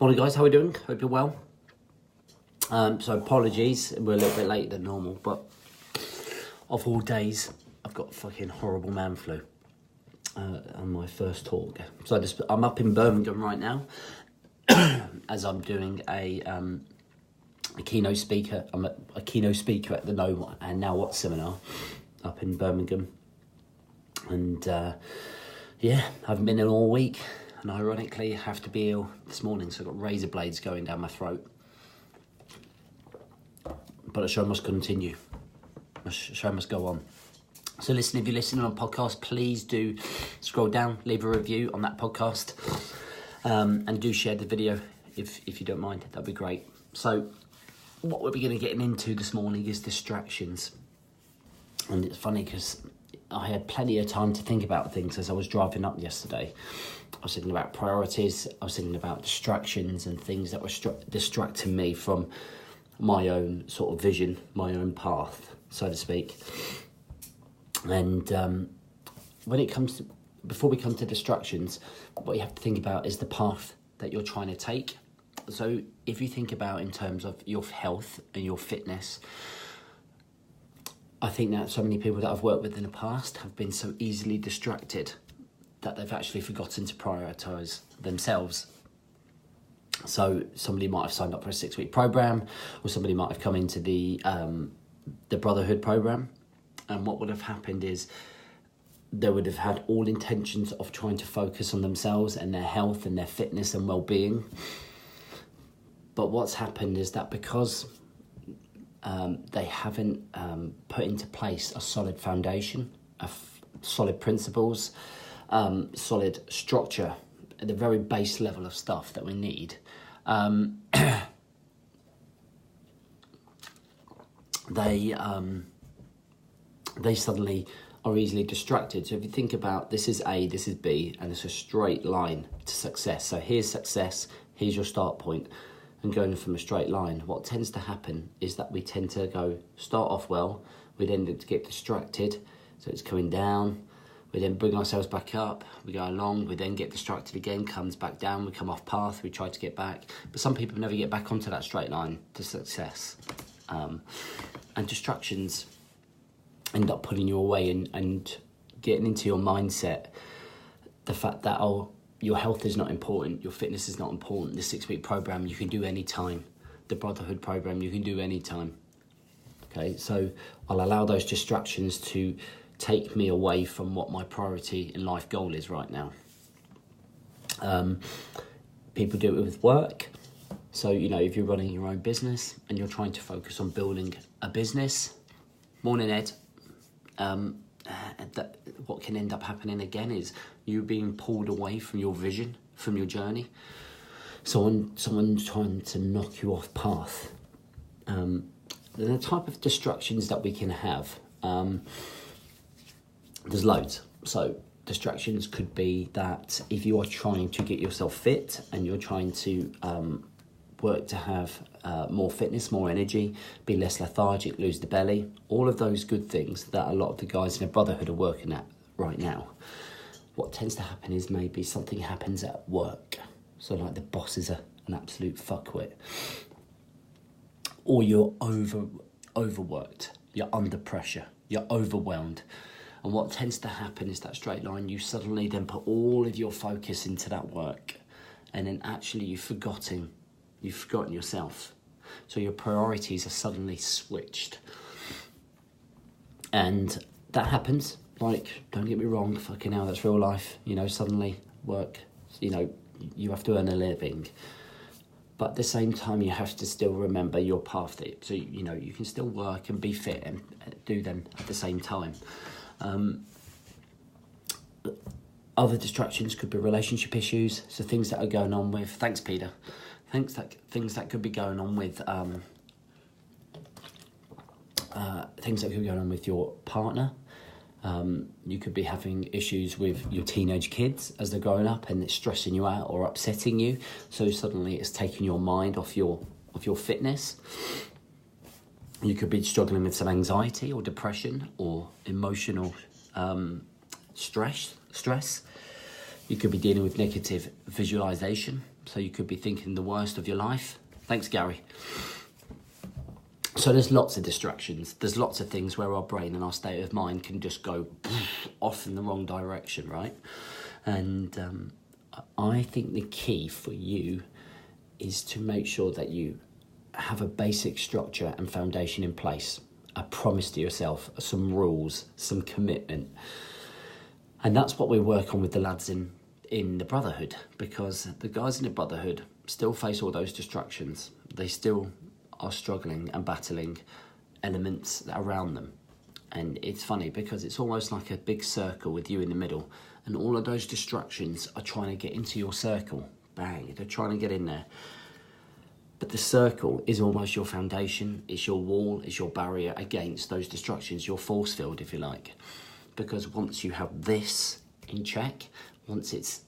Morning guys, how are we doing? Hope you're well. So apologies, we're a little bit later than normal, but of all days, I've got fucking horrible man flu on my first talk. So I'm up in Birmingham right now as I'm doing a keynote speaker. I'm a keynote speaker at the Know and Now What seminar up in Birmingham. And yeah, I haven't been in all week. And ironically, I have to be ill this morning, so I've got razor blades going down my throat. But the show must continue. The show must go on. So listen, if you're listening on a podcast, please do scroll down, leave a review on that podcast, and do share the video if you don't mind. That'd be great. So what we're going to get into this morning is distractions. And it's funny because I had plenty of time to think about things as I was driving up yesterday. I was thinking about priorities, I was thinking about distractions and things that were distracting me from my own sort of vision, my own path, so to speak. And when it comes to, before we come to distractions, what you have to think about is the path that you're trying to take. So if you think about in terms of your health and your fitness, I think that so many people that I've worked with in the past have been so easily distracted that they've actually forgotten to prioritise themselves. So somebody might have signed up for a 6-week programme, or somebody might have come into the Brotherhood Programme, and what would have happened is they would have had all intentions of trying to focus on themselves and their health and their fitness and well-being. But what's happened is that because they haven't put into place a solid foundation, solid principles, solid structure at the very base level of stuff that we need, they suddenly are easily distracted. So if you think about, this is A, this is B, and it's a straight line to success. So here's success, here's your start point, and going from a straight line. What tends to happen is that we tend to start off well, we then get distracted, so it's coming down, we then bring ourselves back up, we go along, we then get distracted again, comes back down, we come off path, we try to get back. But some people never get back onto that straight line to success. And distractions end up pulling you away and getting into your mindset the fact that, your health is not important, your fitness is not important. The 6-week programme you can do any time. The Brotherhood Programme you can do any time. Okay, so I'll allow those distractions to take me away from what my priority in life goal is right now. People do it with work. So, if you're running your own business and you're trying to focus on building a business, morning Ed, what can end up happening again is you being pulled away from your vision, from your journey. Someone trying to knock you off path. The type of distractions that we can have, there's loads. So distractions could be that if you are trying to get yourself fit and you're trying to work to have more fitness, more energy, be less lethargic, lose the belly, all of those good things that a lot of the guys in the Brotherhood are working at right now. What tends to happen is maybe something happens at work. So like the boss is an absolute fuckwit. Or you're overworked, you're under pressure, you're overwhelmed. And what tends to happen is that straight line, you suddenly then put all of your focus into that work, and then actually you've forgotten yourself. So your priorities are suddenly switched. And that happens, like, don't get me wrong, fucking hell, that's real life. Suddenly work, you have to earn a living. But at the same time, you have to still remember your path. So, you can still work and be fit and do them at the same time. Other distractions could be relationship issues. So things that are going on with, thanks Peter, things that could be going on with, things that could be going on with your partner. You could be having issues with your teenage kids as they're growing up and it's stressing you out or upsetting you. So suddenly it's taking your mind off your fitness. You could be struggling with some anxiety or depression or emotional stress. You could be dealing with negative visualization. So you could be thinking the worst of your life. Thanks, Gary. So there's lots of distractions. There's lots of things where our brain and our state of mind can just go off in the wrong direction, right? And I think the key for you is to make sure that you have a basic structure and foundation in place, a promise to yourself, some rules, some commitment. And that's what we work on with the lads in the Brotherhood, because the guys in the Brotherhood still face all those distractions. They still are struggling and battling elements around them. And it's funny because it's almost like a big circle with you in the middle, and all of those distractions are trying to get into your circle. Bang, they're trying to get in there. But the circle is almost your foundation, it's your wall, it's your barrier against those distractions, your force field, if you like. Because once you have this in check, once it's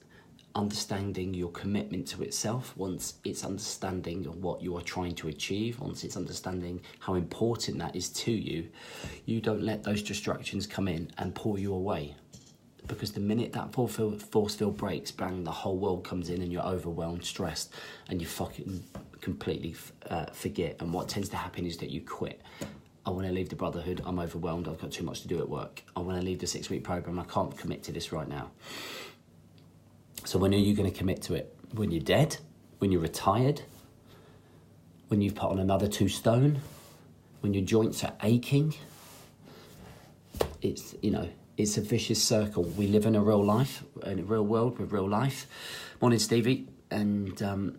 understanding your commitment to itself, once it's understanding what you are trying to achieve, once it's understanding how important that is to you, you don't let those distractions come in and pull you away. Because the minute that force field breaks, bang, the whole world comes in and you're overwhelmed, stressed, and you fucking completely forget. And what tends to happen is that you quit. I want to leave the Brotherhood, I'm overwhelmed, I've got too much to do at work. I want to leave the 6-week programme, I can't commit to this right now. So when are you going to commit to it? When you're dead? When you're retired? When you've put on another 2 stone? When your joints are aching? It's, you know, it's a vicious circle. We live in a real life, in a real world with real life. Morning, Stevie. And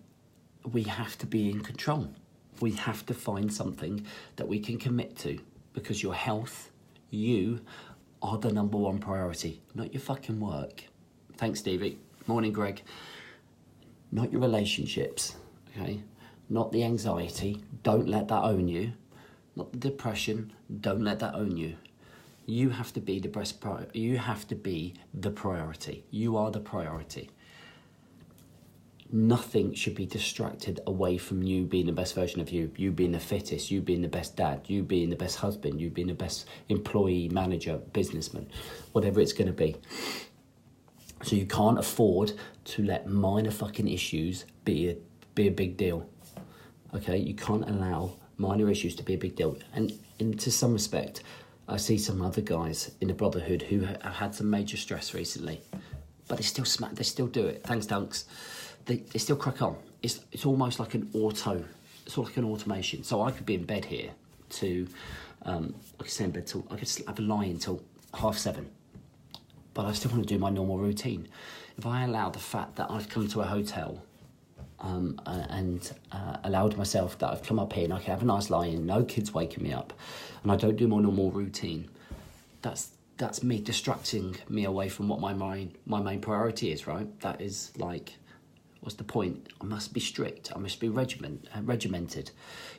we have to be in control. We have to find something that we can commit to, because your health, you are the number 1 priority, not your fucking work. Thanks, Stevie. Morning, Greg. Not your relationships, okay? Not the anxiety. Don't let that own you. Not the depression. Don't let that own you. You have to be the best priority. You have to be the priority. You are the priority. Nothing should be distracted away from you being the best version of you, you being the fittest, you being the best dad, you being the best husband, you being the best employee, manager, businessman, whatever it's going to be. So you can't afford to let minor fucking issues be a big deal. Okay, you can't allow minor issues to be a big deal. And to some respect, I see some other guys in the Brotherhood who have had some major stress recently, but they still smack. They still do it. Thanks, Dunks. They still crack on. It's almost like an auto. It's all like an automation. So I could be in bed here to, like I say, in bed till I could have a lie until 7:30. But I still want to do my normal routine. If I allow the fact that I've come to a hotel and allowed myself that I've come up here and I can have a nice lie-in, no kids waking me up, and I don't do my normal routine, that's me distracting me away from what my main priority is, right? That is like, what's the point? I must be strict. I must be regimented.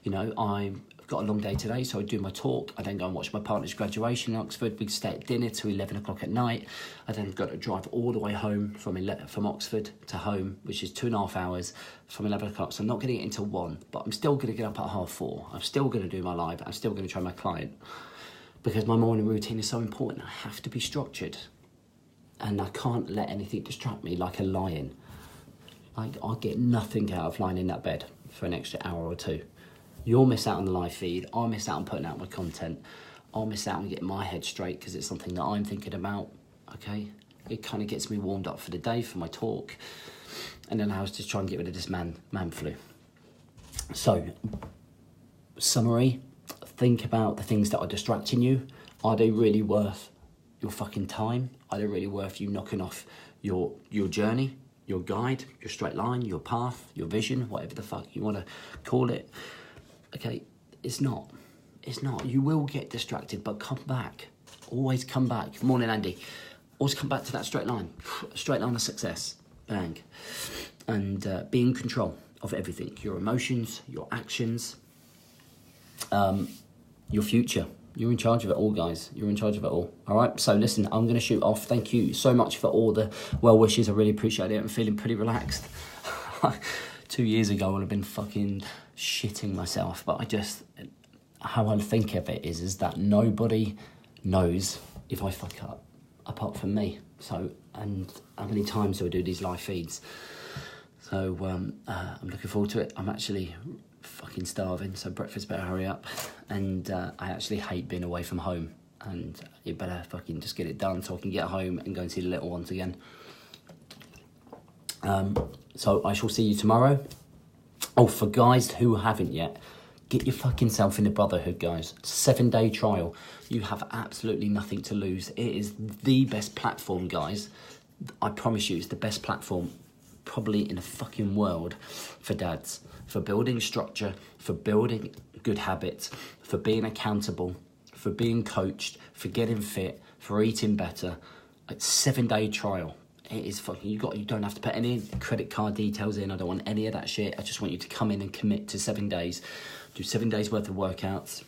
You know, I've got a long day today, so I do my talk. I then go and watch my partner's graduation in Oxford. We stay at dinner till 11 o'clock at night. I then got to drive all the way home from Oxford to home, which is 2.5 hours from 11 o'clock. So I'm not going to get until 1, but I'm still going to get up at 4:30. I'm still going to do my live. I'm still going to train my client, because my morning routine is so important. I have to be structured, and I can't let anything distract me like a lion. Like, I get nothing out of lying in that bed for an extra hour or 2. You'll miss out on the live feed. I'll miss out on putting out my content. I'll miss out on getting my head straight because it's something that I'm thinking about, okay? It kind of gets me warmed up for the day, for my talk. And then I was just trying to get rid of this man flu. So, summary, think about the things that are distracting you. Are they really worth your fucking time? Are they really worth you knocking off your journey, your guide, your straight line, your path, your vision, whatever the fuck you want to call it? Okay, it's not. It's not. You will get distracted, but come back. Always come back. Morning, Andy. Always come back to that straight line. Straight line of success. Bang. And be in control of everything. Your emotions, your actions, your future. You're in charge of it all, guys. You're in charge of it all. All right? So, listen, I'm going to shoot off. Thank you so much for all the well wishes. I really appreciate it. I'm feeling pretty relaxed. 2 years ago, I would have been fucking shitting myself. But how I think of it is that nobody knows if I fuck up apart from me. So, and how many times do I do these live feeds? So I'm looking forward to it. I'm actually fucking starving, so breakfast better hurry up. And I actually hate being away from home, and you better fucking just get it done so I can get home and go and see the little ones again. So I shall see you tomorrow. Oh, for guys who haven't yet, get your fucking self in the Brotherhood, guys. 7-day trial. You have absolutely nothing to lose. It is the best platform, guys. I promise you, it's the best platform probably in the fucking world for dads, for building structure, for building good habits, for being accountable, for being coached, for getting fit, for eating better. It's 7-day trial. It is fucking, you don't have to put any credit card details in. I don't want any of that shit. I just want you to come in and commit to 7 days, do 7 days worth of workouts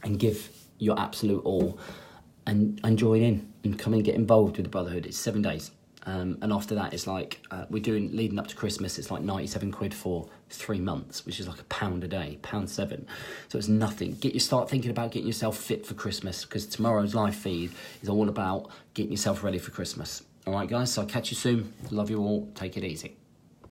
and give your absolute all, and join in and come and get involved with the Brotherhood. It's 7 days. And after that, it's like, we're doing, leading up to Christmas, it's like 97 quid for 3 months, which is like £1 a day, £1.7. So it's nothing. Start thinking about getting yourself fit for Christmas, because tomorrow's live feed is all about getting yourself ready for Christmas. All right, guys, so I'll catch you soon. Love you all. Take it easy.